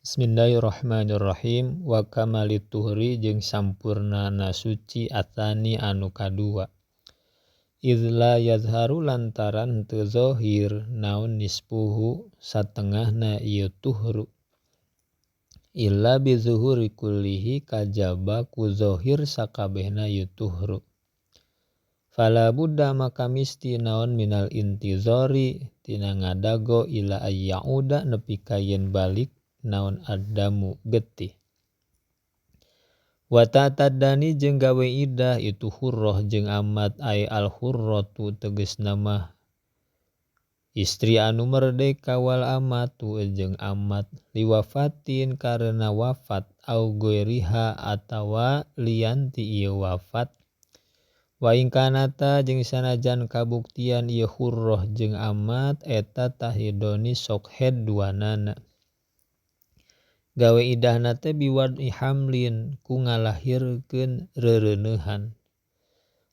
Bismillahirrahmanirrahim. Wa kamalit tuhri jeung sampurnana suci atani anu kadua. Izla yazharu lantaran teu zahir naon nispuhu satengahna ieu tuhru. Illa bi zuhuri kullihi kajaba ku zahir sakabehna ieu tuhru. Fala budda maka misti naon minal intizari tina ngadago ila ayyauda nepi ka yen balik naon adamu getih. Wa ta'taddani jeung gawe idah itu hurrah jeung amat ay al hurratu tegasna mah istri anu merdeka wal amatu jeung amat liwafatin karena wafat au goiriha atawa lian ti ieu wafat. Wa ingkanata jeung sanajan kabuktian ieu hurrah jeung amat eta tahidoni sok head duanana. Gawe idahna teh biwad'i hamlin ku ngalahirkeun rereuneuhan.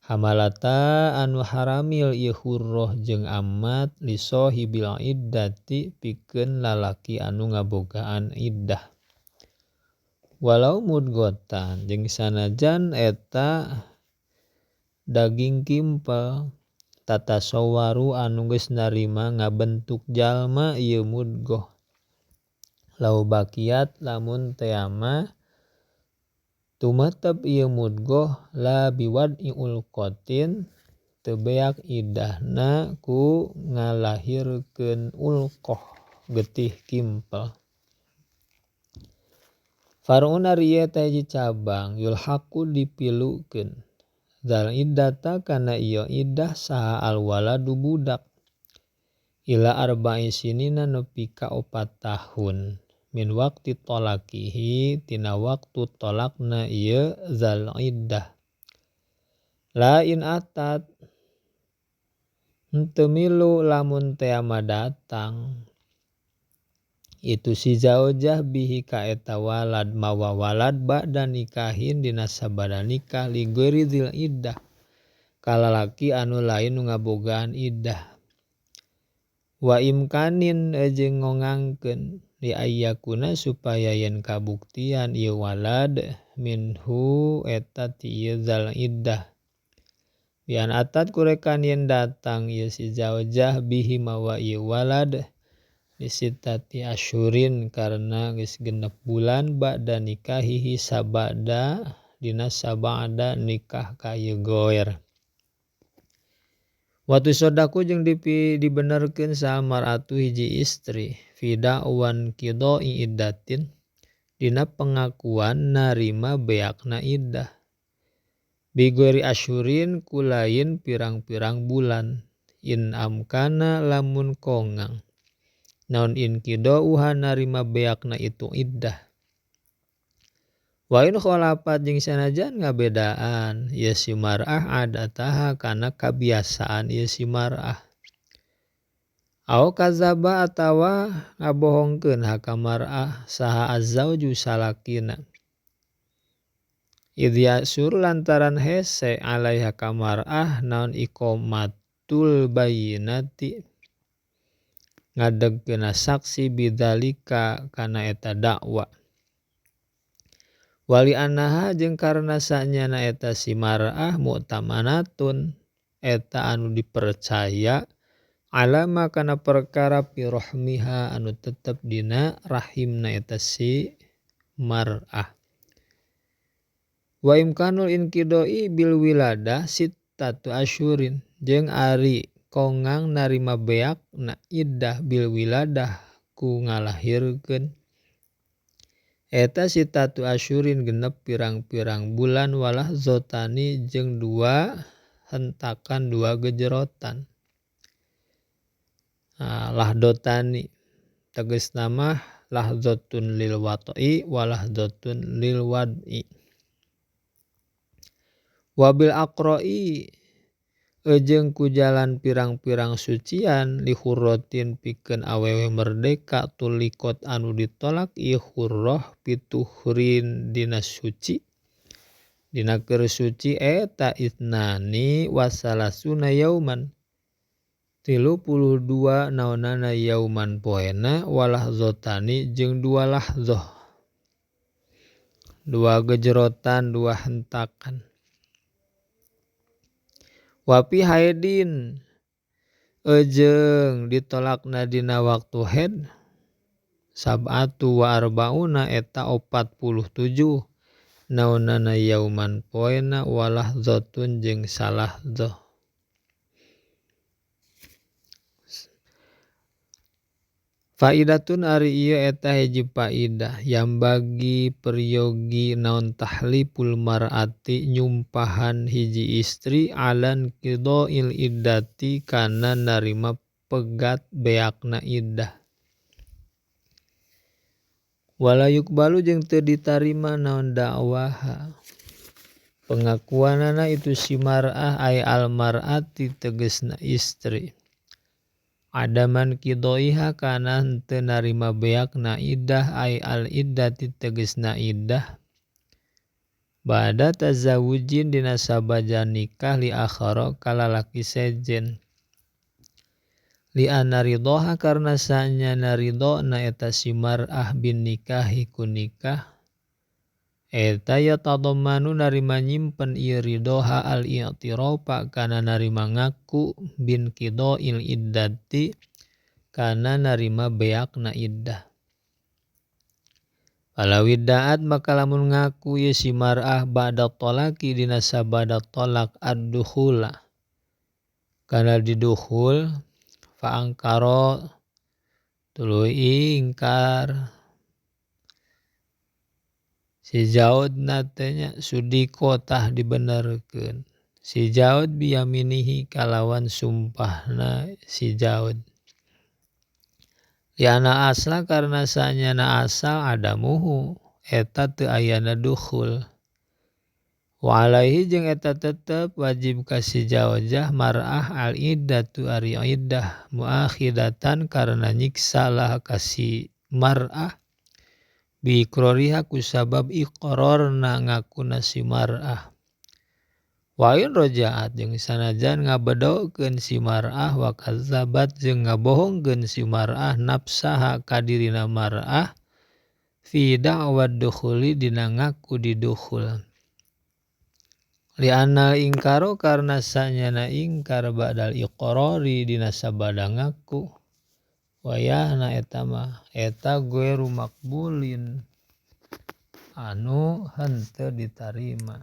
Hamalata anu haramil ieu hurrah jeung amat li shahibil iddati pikeun lalaki anu ngabogaan iddah. Walau mudghatan jeung sanajan eta daging kimpel tatasawwaru anu geus narima ngabentuk jalma ieu mudghah. Lau bakiat lamun teama tumetep ieu mudghah la biwad'i ulqatin teu beak idahna ku ngalahirkeun ulqah getih kimpel. Far'un ari ieu teh hiji cabang yulhaqu dipilukeun. Zal iddata kana ieu iddah saha al waladu budak. Ila arba'i sinina nepi ka 4 tahun. Min waqti talaqihi tina waktu tolakna ieu zal iddah. La in atat henteu milu lamun teama datang itu si zaujah bihi ka eta walad mawa walad ba'da nikahin dina sabada nikah li ghairi dzil iddah ka lalaki anu lain nu ngabogaan iddah. Wa imkanin jeung ngongangkeun li ayyakuna supaya yen kabuktian ieu walad minhu eta ti ieu zal iddah. Bi an atat kurekan yen datang ieu si zaujah bihi mawa ieu walad li sittati asyhurin karena geus genep bulan ba'da nikahihi sabada dina sabada nikah ka ieu goer. Wa tusaddaku jeung dibenerkeun sa mar'atu hiji istri fi da'wan qidai iddatin dina pengakuan narima beakna iddah. Bi ghairi asyhurin ku lain pirang-pirang bulan. In amkana lamun kongang. Naon in qidauha narima beakna itu iddah. Wa in khalafat jeung sanajan ngabedaan ieu si mar'ah adataha kana kabiasaan ieu si mar'ah. Aw kadzaba atawa ngabohongkeun haka mar'ah saha az-zauju salakina. Idh ya'sur lantaran hese alaiha ka mar'ah naon iqamatul bayyinati ngadegkeunna saksi bidzalika kana eta dakwa. Wali annaha jeung karna sanyana eta si mar'ah mu'tamanatun eta anu dipercaya alama kana perkara fi rahmiha anu tetep dina rahimna eta si mar'ah. Wa imkanul inqidai bil wiladah sittatu asyhurin jeung ari kongang narima beakna iddah bil wiladah ku ngalahirkeun eta sittatu asyhurin genep pirang-pirang bulan walahzatani jeung 2 hentakan 2 gejrotan. Lahdotani tegasna mah lahdzatun lil wat'i wa lahdzatun lil wad'i. Wabil aqra'i jeung ku jalan pirang-pirang sucian li hurratin pikeun awewe merdeka tulikot anu ditolak ieu hurrah pituhrin dina suci. Dina keur suci eta itnani wa salasuna yauman 32 naonana yauman poena walahzotani jeung 2 lahzoh. 2 gejrotan 2 hentakan. Wapi haidin jeung ditolakna dina waktu haid sab'atu wa arba'una eta 47 naonana yauman poena walahzotun jeung salahzoh. Faidatun ari ieu eta hiji faidah yang bagi peryogi naon tahlipul mar'ati nyumpahan hiji istri alan qida'il iddati kana narima pegat beakna iddah. Wala yuqbalu jeung teu ditarima naon dakwaha pengakuanana itu si mar'ah ay al mar'ati tegasna istri. Adaman qidaiha kana henteu narima beakna iddah ay al iddati tegasna iddah. Ba'da tazawujin dina sabaja nikah li akhara kalalaki sejen. Li anna ridhoha karna sanyana ridhona eta si mar'ah bin nikahi ku nikah. Eta ya tadammanu narima nyimpen ieu ridhoha al i'tirofa kana narima ngaku bin qida'il iddati kana narima beakna iddah. Falaw idda'at maka lamun ngaku ieu si mar'ah ba'da tolaki dina sabada tolak ad-dukhula kana didukhul fa angkara tuluy ingkar si zaudna teh nya sudiko tah dibenerkeun. Si zaud biyaminihi kalawan sumpahna si zaud. Liana asla karna sanyana asal adamuhu eta teu ayana dukhul. Wa alaihi jeung eta tetep wajib ka si zaujah mar'ah al iddatu ari iddah muakhidatan karna nyiksa lah ka si mar'ah bi iqrariha kusabab iqrarna ngakuna si mar'ah. Wa in raja'at jeung sanajan ngabedokeun si mar'ah wa kadzabat jeung ngabohongkeun si mar'ah nafsaha ka dirina mar'ah fi da'wad dukhuli dina ngaku didukhul. Li anna ingkaro karna sanyana ingkar ba'dal iqrari dina sabada ngaku. Wayahna eta mah eta ghairu maqbulin anu henteu ditarima.